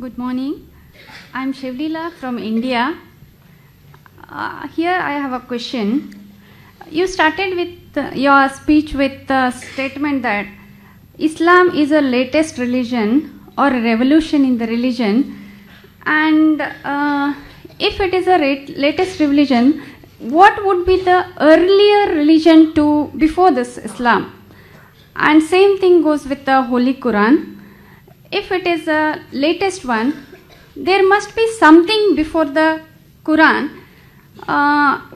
Good morning. I'm Shivlila from India. Here I have a question. You started with your speech with the statement that Islam is a latest religion or a revolution in the religion, and if it is a latest religion, what would be the earlier religion to before this Islam? And same thing goes with the Holy Quran. If it is the latest one, there must be something before the Quran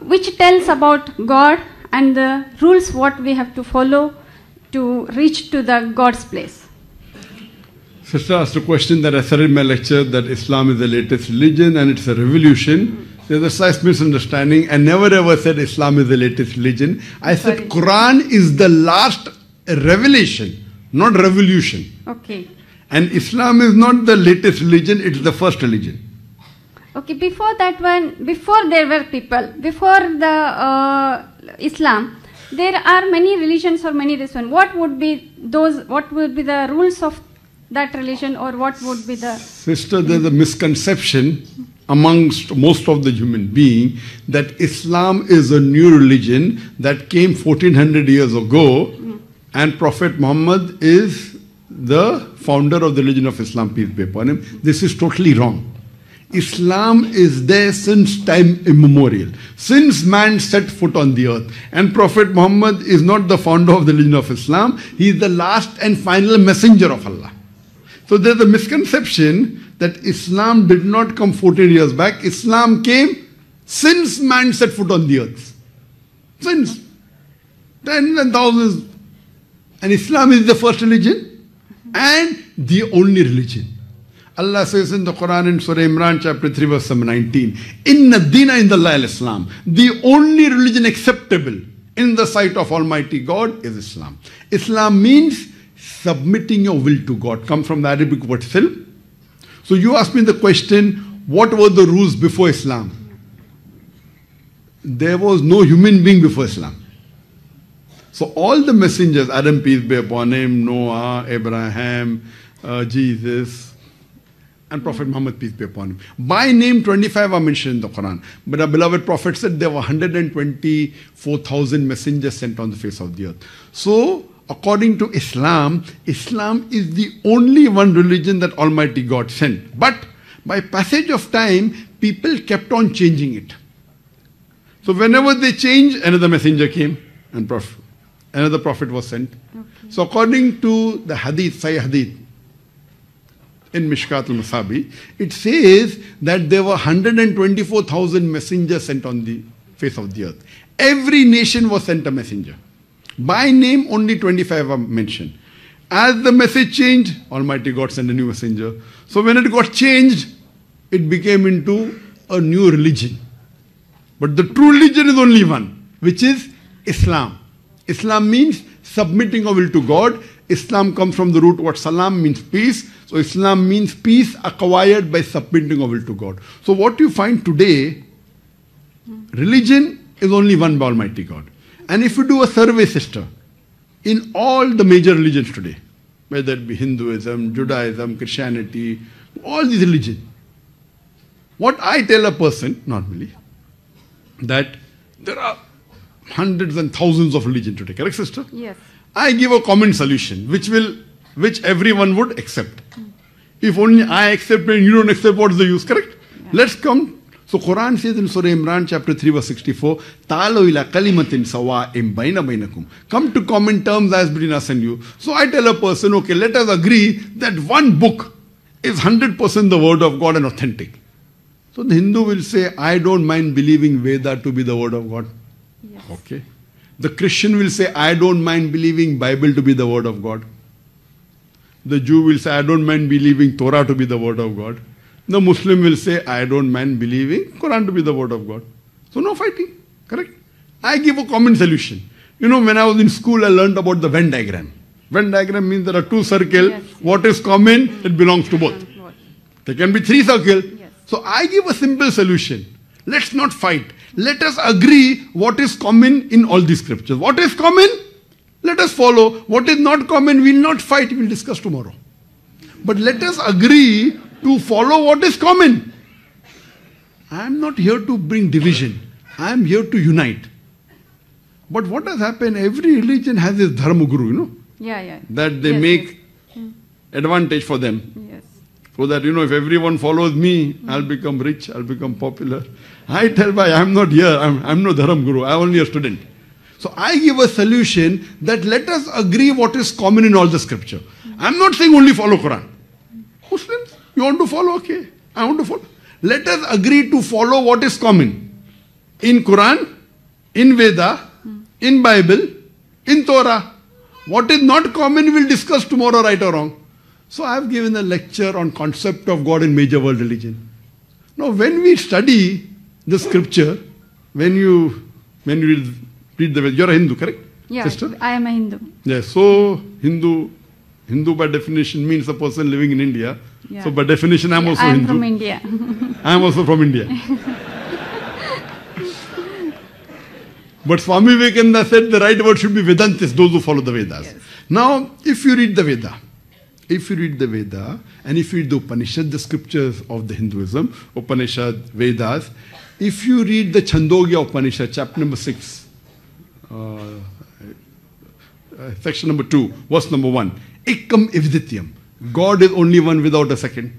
which tells about God and the rules what we have to follow to reach to the God's place. Sister asked a question that I said in my lecture, that Islam is the latest religion and it's a revolution. There's a slight misunderstanding. I never ever said Islam is the latest religion. I said Quran is the last revelation, not revolution. Okay. And Islam is not the latest religion, it's the first religion. Okay, before that one, before there were people, before the Islam, there are many religions or many this one. What would be those, what would be the rules of that religion, or what would be the... Sister, there's a misconception amongst most of the human being that Islam is a new religion that came 1400 years ago and Prophet Muhammad is the founder of the religion of Islam, peace be upon him. This is totally wrong. Islam is there since time immemorial, since man set foot on the earth. And Prophet Muhammad is not the founder of the religion of Islam, he is the last and final messenger of Allah. So there's a misconception that Islam did not come 14 years back. Islam came since man set foot on the earth. Since tens and thousands. And Islam is the first religion and the only religion. Allah says in the Quran in Surah Imran chapter 3 verse 19, Inna Dina Indallahi al-Islam. The only religion acceptable in the sight of Almighty God is Islam. Islam means submitting your will to God. Come from the Arabic word silm. So you asked me the question, what were the rules before Islam? There was no human being before Islam. So all the messengers, Adam peace be upon him, Noah, Abraham, Jesus, and Prophet Muhammad peace be upon him. By name 25 are mentioned in the Quran. But our beloved Prophet said there were 124,000 messengers sent on the face of the earth. So according to Islam, Islam is the only one religion that Almighty God sent. But by passage of time, people kept on changing it. So whenever they changed, another messenger came and another prophet was sent. Okay. So according to the hadith, Sahih hadith, in Mishkat al-Masabi, it says that there were 124,000 messengers sent on the face of the earth. Every nation was sent a messenger. By name, only 25 are mentioned. As the message changed, Almighty God sent a new messenger. So when it got changed, it became into a new religion. But the true religion is only one, which is Islam. Islam means submitting our will to God. Islam comes from the root word salam, means peace. So Islam means peace acquired by submitting our will to God. So what you find today, religion is only one by Almighty God. And if you do a survey, sister, in all the major religions today, whether it be Hinduism, Judaism, Christianity, all these religions, what I tell a person, normally, that there are hundreds and thousands of religions today, correct, sister? Yes. I give a common solution, which everyone would accept. If only I accept and you don't accept, what is the use, correct? Yeah. Let's come. So Quran says in Surah Imran chapter 3 verse 64, Ta'alu ila kalimatin sawa'im baina bainakum. Come to common terms as between us and you. So I tell a person, okay, let us agree that one book is 100% the word of God and authentic. So the Hindu will say, I don't mind believing Veda to be the word of God. Yes. Okay. The Christian will say, I don't mind believing Bible to be the word of God. The Jew will say, I don't mind believing Torah to be the word of God. The Muslim will say, I don't mind believing Quran to be the word of God. So no fighting, correct? I give a common solution. You know, when I was in school, I learned about the Venn diagram. Venn diagram means there are two circles. Yes. What is common, it belongs to both. There can be three circles. Yes. So I give a simple solution. Let's not fight. Let us agree what is common in all these scriptures. What is common? Let us follow. What is not common, we will not fight. We will discuss tomorrow. But let us agree to follow what is common. I am not here to bring division. I am here to unite. But what has happened, every religion has its dharma guru, Yeah. that they Yes, make advantage for them. Yes. So that, if everyone follows me, I'll become rich, I'll become popular. I tell Bhai, I'm not here, I'm no dharma guru, I'm only a student. So I give a solution that let us agree what is common in all the scripture. I'm not saying only follow Quran. Muslims, you want to follow? Okay, I want to follow. Let us agree to follow what is common. In Quran, in Veda, in Bible, in Torah. What is not common we'll discuss tomorrow, right or wrong. So I have given a lecture on concept of God in major world religion. Now when we study the scripture, when you read the Veda, you're a Hindu, correct? Yeah, Sister? I am a Hindu. Yes, so Hindu by definition means a person living in India. Yeah. So by definition I'm also I am Hindu. from India. I am also from India. But Swami Vivekananda said the right word should be Vedantis, those who follow the Vedas. Yes. Now, if you read the Veda, and if you read the Upanishad, the scriptures of the Hinduism, Upanishad, Vedas, if you read the Chandogya Upanishad, chapter number 6, section number 2, verse number 1, Ekam Evdityam, God is only one without a second.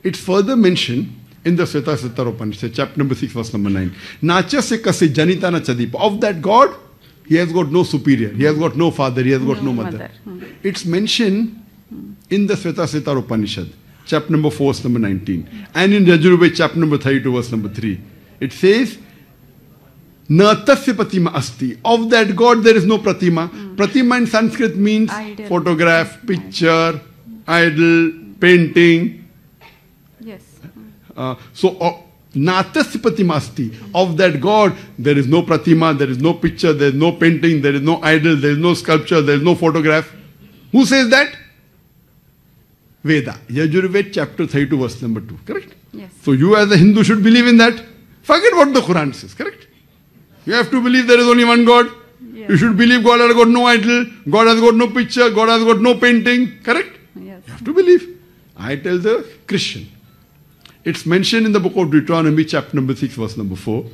It's further mentioned in the Svetasvatara Upanishad, chapter number 6, verse number 9. Nachasya kase janitana chadipa. Of that God, he has got no superior, he has got no father, he has got no mother. It's mentioned in the Svetasvatara Upanishad, chapter number 4, verse number 19. And in Yajurveda, chapter number 32, verse number 3. It says, Na tasya pratima asti. Of that God there is no pratima. Pratima in Sanskrit means Idol. photograph, picture, idol, painting. Yes. Natasya pratima asti. Of that God there is no pratima, there is no picture, there is no painting, there is no idol, there is no sculpture, there is no photograph. Who says that? Veda. Yajurveda chapter 32 verse number 2. Correct? Yes. So you as a Hindu should believe in that. Forget what the Quran says. Correct? You have to believe there is only one God. Yes. You should believe God has got no idol, God has got no picture, God has got no painting. Correct? Yes. You have to believe. I tell the Christian. It's mentioned in the book of Deuteronomy, chapter number 6, verse number 4.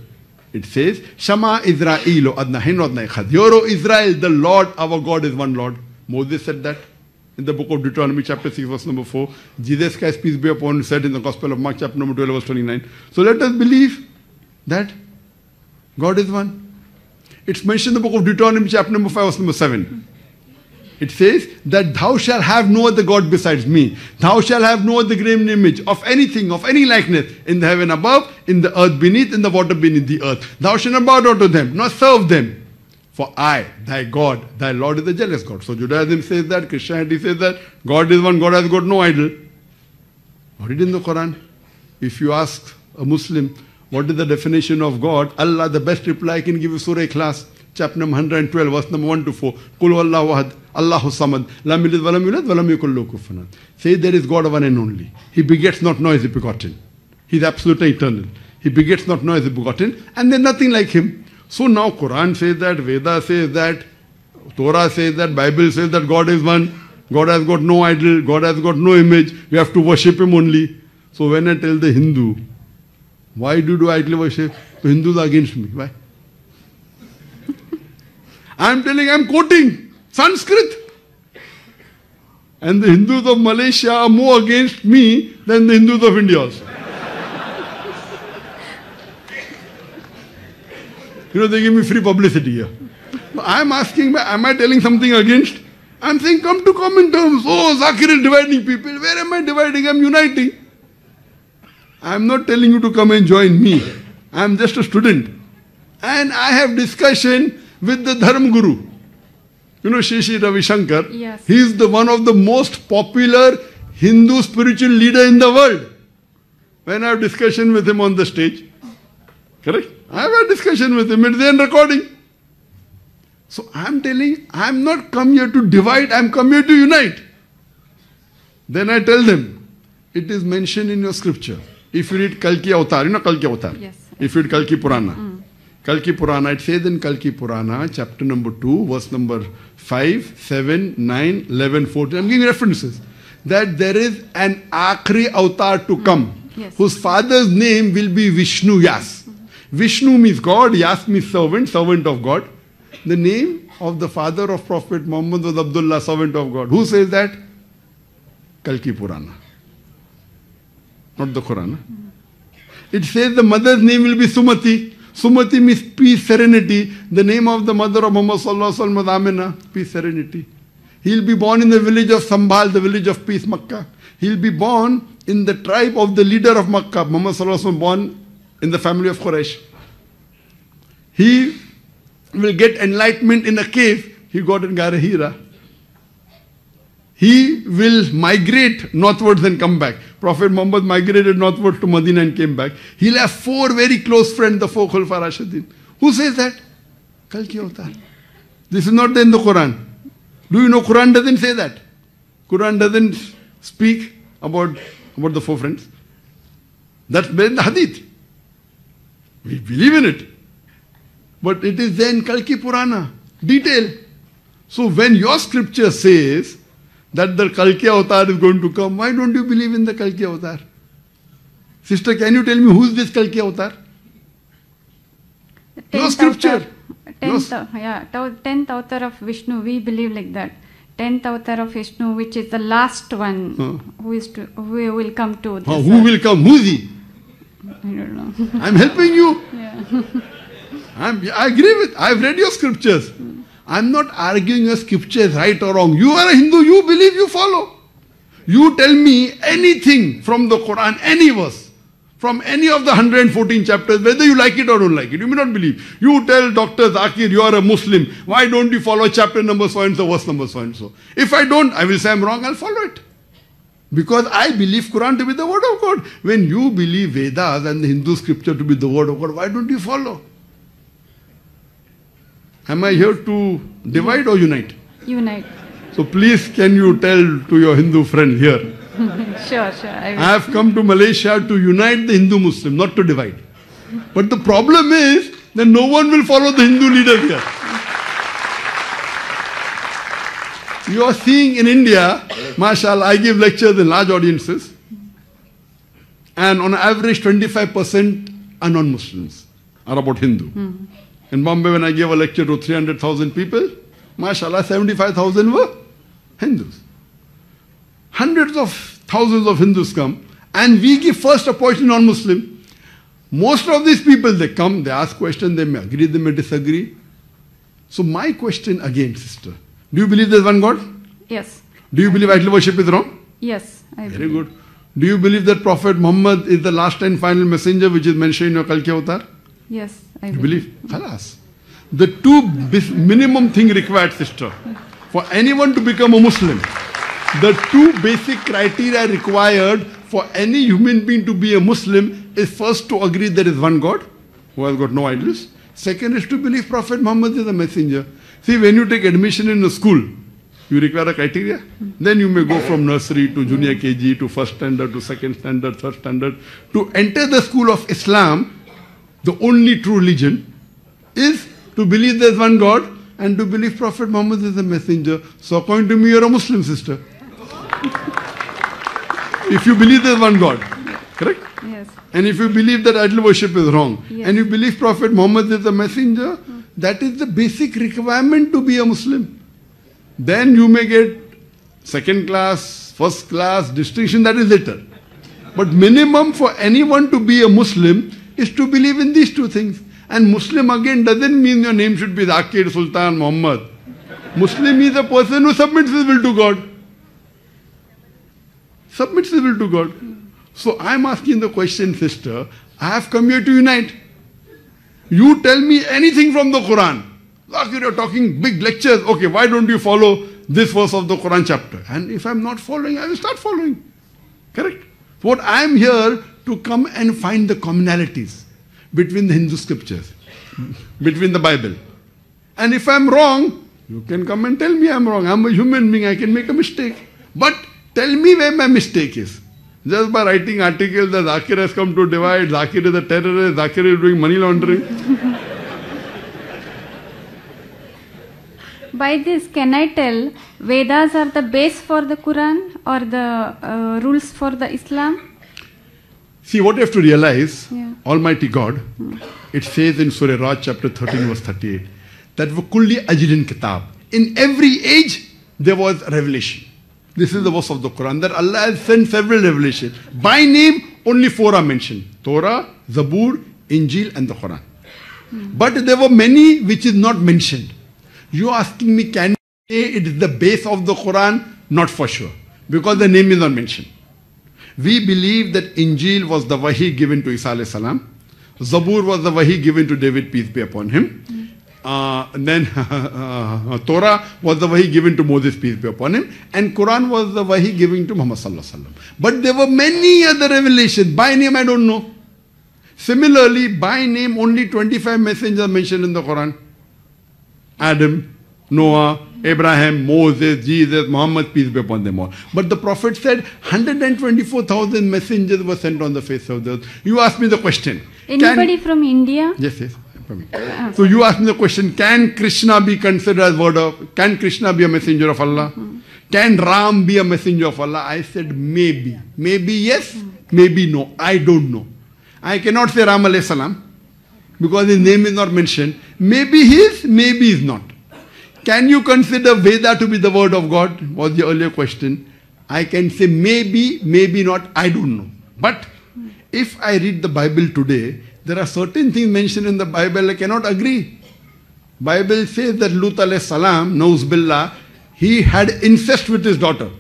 It says, Shama Israelo adna hin adna echad. Hear, O Israel, the Lord, our God is one Lord. Moses said that in the book of Deuteronomy, chapter 6, verse number 4. Jesus Christ, peace be upon him, said in the Gospel of Mark, chapter number 12, verse 29. So let us believe that God is one. It's mentioned in the book of Deuteronomy, chapter number 5, verse number 7. It says that thou shalt have no other God besides me. Thou shalt have no other graven image of anything, of any likeness, in the heaven above, in the earth beneath, in the water beneath the earth. Thou shalt not bow down to them, nor serve them. For I, thy God, thy Lord is a jealous God. So Judaism says that, Christianity says that, God is one, God has got no idol. What is in the Quran? If you ask a Muslim, what is the definition of God? Allah, the best reply I can give you, Surah Ikhlas, chapter number 112, verse number 1 to 4. Qul huwallahu ahad, Allahu samad, lam yalid walam yulad walam yakul lahu kufuwan ahad. Say there is God one and only. He begets not, nor is he begotten. He is absolutely eternal. He begets not, nor is he begotten, and there is nothing like him. So now Quran says that, Veda says that, Torah says that, Bible says that God is one. God has got no idol, God has got no image. We have to worship him only. So when I tell the Hindu, why do you do idol worship? The Hindus are against me. Why? I'm quoting Sanskrit. And the Hindus of Malaysia are more against me than the Hindus of India also. They give me free publicity here. I'm asking, am I telling something against? I'm saying, come to common terms. Oh, Zakir is dividing people. Where am I dividing? I'm uniting. I'm not telling you to come and join me. I'm just a student. And I have discussion with the Dharma Guru. Shri Shri Ravi Shankar. Yes. He is the one of the most popular Hindu spiritual leader in the world. When I have discussion with him on the stage. Correct? I have a discussion with him. It's there in recording. So I'm telling, I'm not come here to divide, I'm come here to unite. Then I tell them, it is mentioned in your scripture. If you read Kalki Avatar, Kalki Avatar. Yes. If you read Kalki Purana. Kalki Purana, it says in Kalki Purana, chapter number 2, verse number 5, 7, 9, 11, 14. I'm giving references. that there is an Akhri avatar to come, Yes. whose father's name will be Vishnu Yas. Vishnu means God, Yas means servant, servant of God. The name of the father of Prophet Muhammad was Abdullah, servant of God. Who says that? Kalki Purana. Not the Quran. It says the mother's name will be Sumati. Sumati means peace, serenity. The name of the mother of Muhammad Sallallahu Alaihi Wasallam was Amina, peace, serenity. He'll be born in the village of Sambhal, the village of peace, Makkah. He'll be born in the tribe of the leader of Makkah. Muhammad Sallallahu Alaihi Wasallam born in the family of Quraysh. He will get enlightenment in a cave he got in Gar Hira. He will migrate northwards and come back. Prophet Muhammad migrated northwards to Medina and came back. He'll have 4 very close friends, the 4 Khulafa Rashidin. Who says that? Kalki Avatar. This is not there in the Quran. Do you know Quran doesn't say that? Quran doesn't speak about the 4 friends. That's there in the Hadith. We believe in it. But it is then Kalki Purana. Detail. So when your scripture says that the Kalki Avatar is going to come, why don't you believe in the Kalki Avatar? Sister, can you tell me who is this Kalki Avatar? Your scripture. 10th avatar of Vishnu, we believe like that. 10th avatar of Vishnu, which is the last one who will come to this who will come? Who is he? I don't know. I'm helping you. Yeah. I agree with. I've read your scriptures. I'm not arguing your scriptures right or wrong. You are a Hindu, you believe, you follow. You tell me anything from the Quran, any verse, from any of the 114 chapters, whether you like it or don't like it. You may not believe. You tell Dr. Zakir, you are a Muslim. Why don't you follow chapter number so and so, verse number so and so? If I don't, I will say I'm wrong, I'll follow it. Because I believe Quran to be the word of God. When you believe Vedas and the Hindu scripture to be the word of God, why don't you follow? Am I here to divide or unite? Unite. So please can you tell to your Hindu friend here. Sure. I have come to Malaysia to unite the Hindu Muslim, not to divide. But the problem is that no one will follow the Hindu leaders here. You are seeing in India, mashallah, I give lectures in large audiences, and on average 25% are non-Muslims, are about Hindu. In Bombay, when I gave a lecture to 300,000 people, mashallah, 75,000 were Hindus. Hundreds of thousands of Hindus come, and we give first opportunity to non-Muslim. Most of these people, they come, they ask questions, they may agree, they may disagree. So my question again, sister, do you believe there's one God? Yes. Do you believe idol worship is wrong? Yes. I Very good. Do you believe that Prophet Muhammad is the last and final messenger which is mentioned in your Kalki Avatar? Yes. I You believe? Khalas. The 2 minimum thing required, sister, for anyone to become a Muslim, the 2 basic criteria required for any human being to be a Muslim is first to agree there is one God who has got no idols. Second is to believe Prophet Muhammad is a messenger. See, when you take admission in a school, you require a criteria. Then you may go from nursery to junior KG to first standard to second standard, third standard. To enter the school of Islam, the only true religion is to believe there is one God and to believe Prophet Muhammad is a messenger. So according to me, you are a Muslim, sister. If you believe there is one God, correct? Yes. And if you believe that idol worship is wrong, Yes. and you believe Prophet Muhammad is a messenger, that is the basic requirement to be a Muslim. Then you may get second class, first class, distinction, that is later. But minimum for anyone to be a Muslim is to believe in these 2 things. And Muslim again doesn't mean your name should be Zakir, Sultan, Muhammad. Muslim is a person who submits his will to God. Submits his will to God. So I am asking the question, sister, I have come here to unite. You tell me anything from the Quran. Zakir, you're talking big lectures. Okay, why don't you follow this verse of the Quran chapter? And if I'm not following, I will start following. Correct? What I am here to come and find the commonalities between the Hindu scriptures, between the Bible. And if I'm wrong, you can come and tell me I'm wrong. I'm a human being, I can make a mistake. But tell me where my mistake is. Just by writing articles that Zakir has come to divide, Zakir is a terrorist, Zakir is doing money laundering. by this, can I tell Vedas are the base for the Quran or the rules for the Islam? See, what you have to realize, Yeah. Almighty God, it says in Surah Raj chapter 13 verse 38, that وَكُلِّ أَجْلٍ kitab. In every age, there was revelation. This is the verse of the Quran, that Allah has sent several revelations. By name, only 4 are mentioned. Torah, Zabur, Injil and the Quran. But there were many which is not mentioned. You are asking me, can you say it is the base of the Quran? Not for sure. Because the name is not mentioned. We believe that Injil was the wahi given to Isa alayhi salam. Zabur was the wahi given to David, peace be upon him. And then Torah was the wahi given to Moses, peace be upon him. And Quran was the wahi given to Muhammad sallallahu alaihi wasallam. But there were many other revelations. By name, I don't know. Similarly, by name, only 25 messengers are mentioned in the Quran. Adam, Noah, Abraham, Moses, Jesus, Muhammad, peace be upon them all. But the Prophet said 124,000 messengers were sent on the face of the earth. You ask me the question. Anybody from India? Yes. So you ask me the question, can Krishna be considered as can Krishna be a messenger of Allah? Can Ram be a messenger of Allah? I said maybe. Maybe yes, maybe no. I don't know. I cannot say Ram alayhi salam because his name is not mentioned. Maybe he is, maybe he is not. Can you consider Veda to be the word of God? Was the earlier question. I can say maybe, maybe not. I don't know. But if I read the Bible today, there are certain things mentioned in the Bible I cannot agree. Bible says that Lut alayhi salam, Nauz billah, he had incest with his daughter.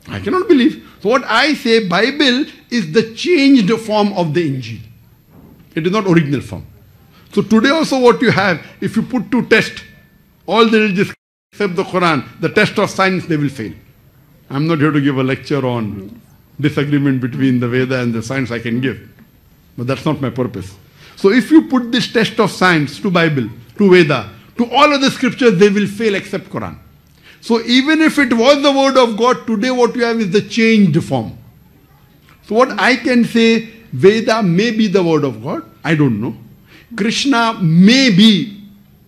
I cannot believe. So what I say, Bible is the changed form of the Injil. It is not original form. So today also what you have, if you put to test all the religious except the Quran, the test of science, they will fail. I'm not here to give a lecture on disagreement between the Veda and the science I can give. But that's not my purpose. So if you put this test of science to Bible, to Veda, to all other scriptures, they will fail except Quran. So even if it was the word of God, today what you have is the changed form. So what I can say, Veda may be the word of God, I don't know. Krishna may be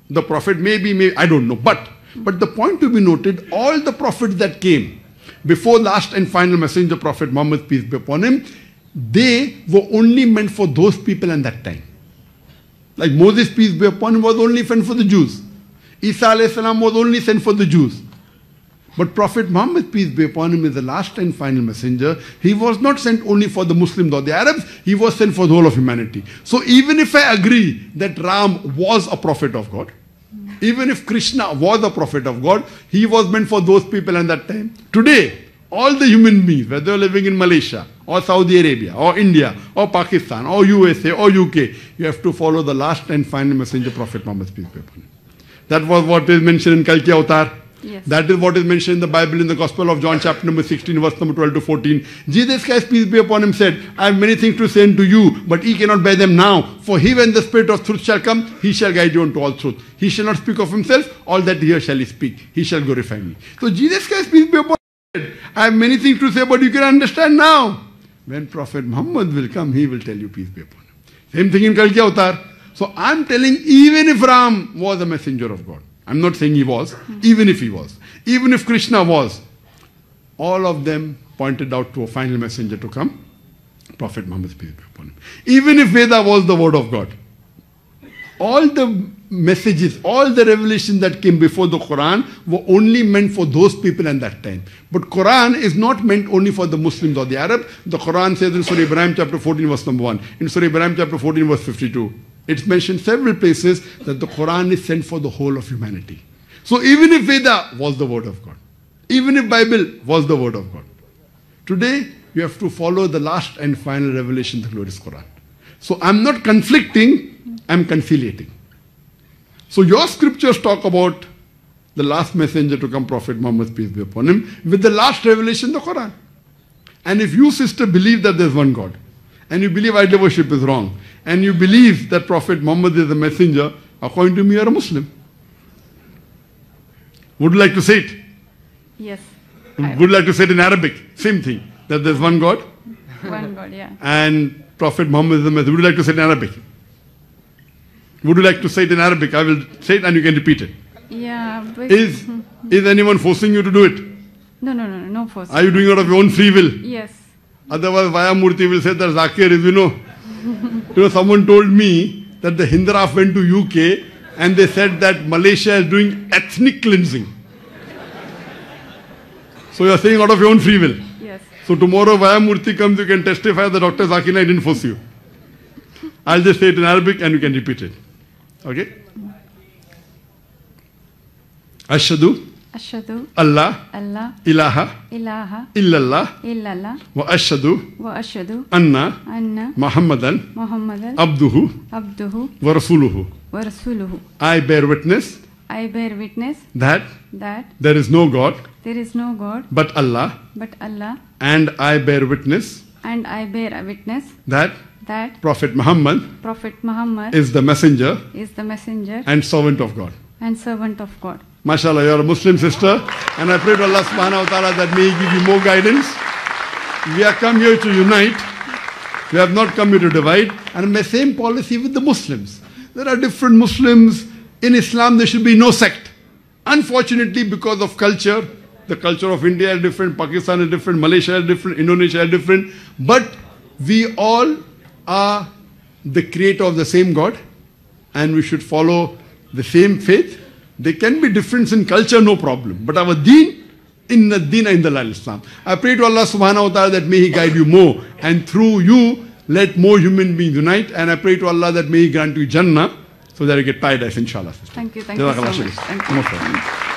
the prophet, maybe, I don't know. But the point to be noted, all the prophets that came before last and final messenger prophet Muhammad, peace be upon him, they were only meant for those people in that time. Like Moses, peace be upon him, was only sent for the Jews. Isa alayhi salam was only sent for the Jews. But Prophet Muhammad, peace be upon him, is the last and final messenger. He was not sent only for the Muslims or the Arabs, he was sent for the whole of humanity. So even if I agree that Ram was a prophet of God, even if Krishna was a prophet of God, he was meant for those people in that time. Today, all the human beings, whether they're living in Malaysia, or Saudi Arabia, or India, or Pakistan, or USA, or UK, you have to follow the last and final messenger prophet Muhammad, peace be upon him. That was what is mentioned in Kalki Avatar. Yes. That is what is mentioned in the Bible in the Gospel of John chapter number 16 verse number 12 to 14. Jesus Christ, peace be upon him, said, I have many things to say unto you, but ye cannot bear them now. For he, when the Spirit of truth shall come, he shall guide you unto all truth. He shall not speak of himself, all that he hears shall he speak. He shall glorify me. So Jesus Christ, peace be upon him, said, I have many things to say, but you can understand now. When Prophet Muhammad will come, he will tell you, peace be upon him. Same thing in Kalki Avatar. So I'm telling, even if Ram was a messenger of God, I'm not saying he was, even if he was, even if Krishna was, all of them pointed out to a final messenger to come, Prophet Muhammad, peace be upon him. Even if Veda was the word of God, all the messages, all the revelations that came before the Quran were only meant for those people in that time. But Quran is not meant only for the Muslims or the Arabs. The Quran says in Surah Ibrahim chapter 14 verse number 1, in Surah Ibrahim chapter 14 verse 52, it's mentioned several places that the Quran is sent for the whole of humanity. So even if Veda was the word of God, even if Bible was the word of God, today you have to follow the last and final revelation, the glorious Quran. So I'm not conflicting, I'm conciliating. So your scriptures talk about the last messenger to come, Prophet Muhammad, peace be upon him, with the last revelation, the Quran. And if you, sister, believe that there's one God, and you believe idol worship is wrong, and you believe that Prophet Muhammad is a messenger, according to me, you're a Muslim. Would you like to say it? Yes. Would you like to say it in Arabic? Same thing, that there's one God. One God, yeah. And Prophet Muhammad is the messenger. Would you like to say it in Arabic? Would you like to say it in Arabic? I will say it and you can repeat it. Yeah. But Is anyone forcing you to do it? No force. Are you doing it out of your own free will? Yes. Otherwise, Vayamurthy will say that Zakir is, someone told me that the Hindraf went to UK and they said that Malaysia is doing ethnic cleansing. So you are saying out of your own free will. Yes. So tomorrow Vayamurthy comes, you can testify that Dr. Zakir Naik didn't force you. I'll just say it in Arabic and you can repeat it. Okay? Ashhadu Ashhadu Allah Allah ilaha ilaha illallah illallah wa ashhadu wa ashhadu anna anna Muhammadan Muhammadan abduhu abduhu wa rasuluhu. wa rasuluhu. I bear witness I bear witness that that there is no God there is no God but Allah, but Allah, and I bear witness and I bear a witness that that Prophet Muhammad Prophet Muhammad is the messenger is the messenger and servant of God. and servant of God. MashaAllah, you are a Muslim sister, and I pray to Allah subhanahu wa ta'ala that may He give you more guidance. We have come here to unite. We have not come here to divide. And my same policy with the Muslims. There are different Muslims. In Islam, there should be no sect. Unfortunately, because of culture, the culture of India is different, Pakistan is different, Malaysia is different, Indonesia is different. But we all are the creator of the same God, and we should follow the same faith. There can be difference in culture, no problem. But our deen, inna deena indallah Islam. I pray to Allah subhanahu wa ta'ala that may He guide you more. And through you, let more human beings unite. And I pray to Allah that may He grant you Jannah so that you get paradise, inshallah. Thank you so much. Thank you.